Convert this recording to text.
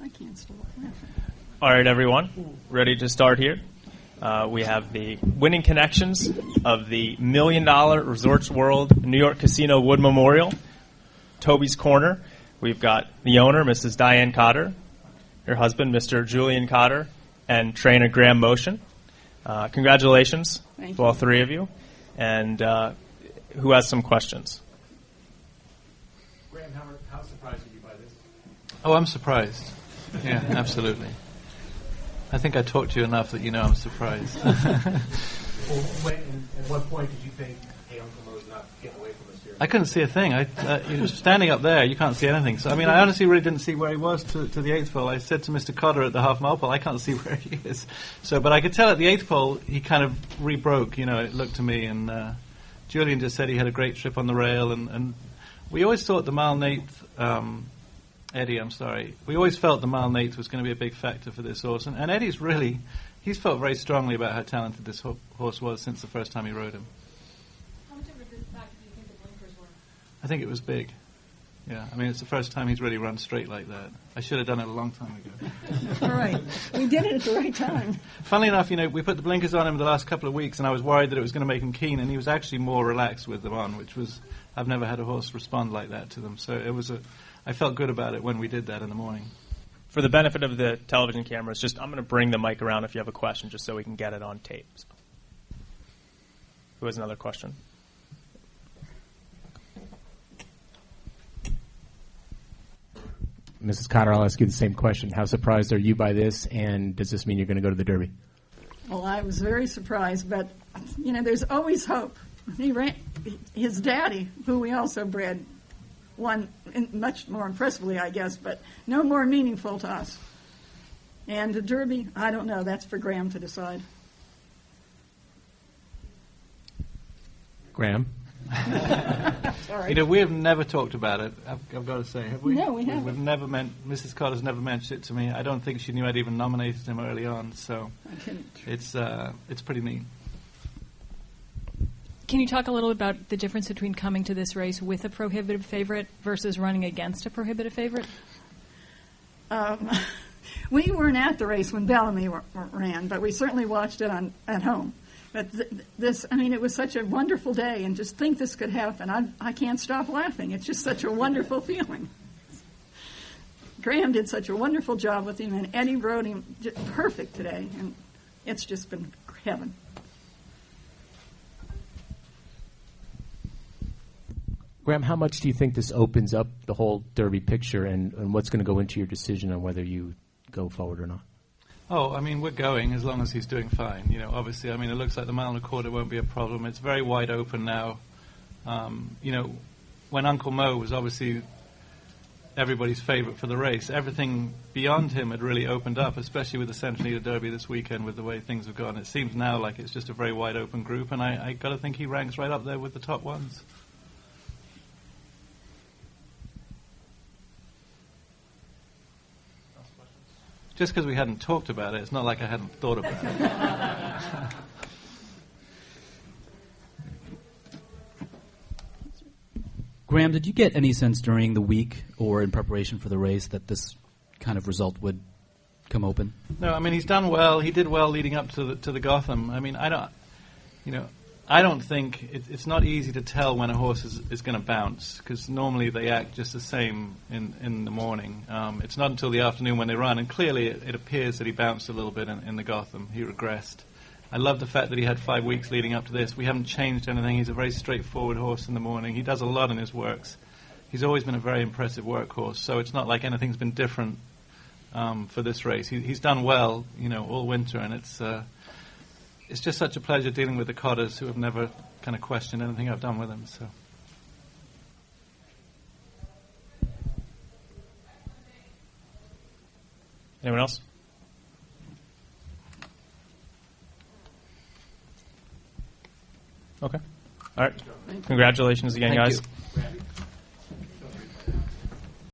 I can't stop laughing. All right, everyone, ready to start here? We have the winning connections of the $1 Million Resorts World New York Casino Wood Memorial, Tobys Corner. We've got the owner, Mrs. Dianne Cotter, her husband, Mr. Julian Cotter, and trainer Graham Motion. Congratulations to all three of you. And who has some questions? Graham, how surprised are you by this? Oh, I'm surprised. Yeah, absolutely. I think I talked to you enough that you know I'm surprised. Well, at what point did you think, hey, Uncle Mo's not getting away from us here? I couldn't see a thing. Standing up there, you can't see anything. So, I mean, I honestly really didn't see where he was to the eighth hole. I said to Mr. Cotter at the half-mile pole, I can't see where he is. So, but I could tell at the eighth hole, he kind of rebroke, it looked to me. And Julian just said he had a great trip on the rail. And we always thought the mile Nate... Eddie, I'm sorry. We always felt the mile Nate was going to be a big factor for this horse. And Eddie's he's felt very strongly about how talented this horse was since the first time he rode him. How much of a factor do you think the blinkers were? I think it was big. Yeah, I mean, it's the first time he's really run straight like that. I should have done it a long time ago. All right. We did it at the right time. Funnily enough, we put the blinkers on him the last couple of weeks, and I was worried that it was going to make him keen, and he was actually more relaxed with them on, which was, I've never had a horse respond like that to them. So I felt good about it when we did that in the morning. For the benefit of the television cameras, I'm going to bring the mic around if you have a question, just so we can get it on tape. So. Who has another question? Mrs. Cotter, I'll ask you the same question. How surprised are you by this, and does this mean you're going to go to the Derby? Well, I was very surprised, but, there's always hope. His daddy, who we also bred, won much more impressively, I guess, but no more meaningful to us. And the Derby, I don't know. That's for Graham to decide. Graham? Sorry. We have never talked about it, I've got to say, have we? No, we haven't. Mrs. Cotter's never mentioned it to me. I don't think she knew I'd even nominated him early on, so it's pretty neat. Can you talk a little about the difference between coming to this race with a prohibitive favorite versus running against a prohibitive favorite? We weren't at the race when Bellamy ran, but we certainly watched it at home. But it was such a wonderful day, and just think this could happen. I can't stop laughing. It's just such a wonderful feeling. Graham did such a wonderful job with him, and Eddie rode him perfect today, and it's just been heaven. Graham, how much do you think this opens up the whole Derby picture, and what's going to go into your decision on whether you go forward or not? Oh, I mean, we're going as long as he's doing fine. Obviously, it looks like the mile and a quarter won't be a problem. It's very wide open now. When Uncle Mo was obviously everybody's favorite for the race, everything beyond him had really opened up, especially with the Centennial Derby this weekend with the way things have gone. It seems now like it's just a very wide open group, and I got to think he ranks right up there with the top ones. Just because we hadn't talked about it, it's not like I hadn't thought about it. Graham, did you get any sense during the week or in preparation for the race that this kind of result would come open? No, he's done well. He did well leading up to the Gotham. I don't think it's not easy to tell when a horse is going to bounce, because normally they act just the same in the morning. It's not until the afternoon when they run, and clearly it appears that he bounced a little bit in the Gotham. He regressed. I love the fact that he had 5 weeks leading up to this. We haven't changed anything. He's a very straightforward horse in the morning. He does a lot in his works. He's always been a very impressive workhorse, so it's not like anything's been different for this race. He's done well, all winter, and it's just such a pleasure dealing with the Cotters, who have never kind of questioned anything I've done with them. So. Anyone else? Okay. All right. Congratulations again, Thank guys. you.